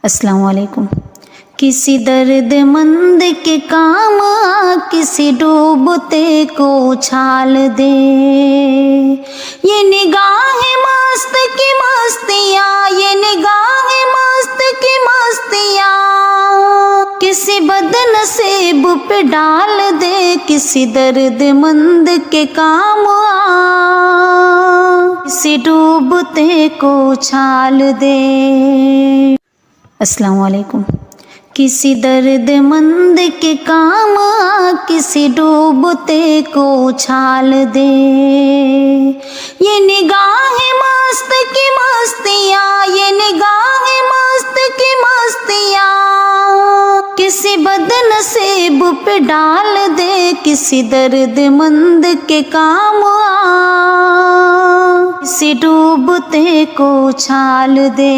अस्सलाम वालेकुम। किसी दर्दमंद के काम आ, किसी डूबते को उछाल दे। ये निगाहें मस्त की मस्तियाँ, ये निगाहें मस्त की मस्तियाँ किसी बदनसीब पे डाल दे। किसी दर्दमंद के काम आ, किसी डूबते को उछाल दे। अस्सलाम वालेकुम। किसी दर्दमंद के काम आ, किसी डूबते को उछाल दे। ये निगाहें मस्त की मस्तियाँ, ये निगाहें मस्त की मस्तियाँ किसी बदनसीब पे डाल दे। किसी दर्दमंद के काम आ, किसी डूबते को उछाल दे।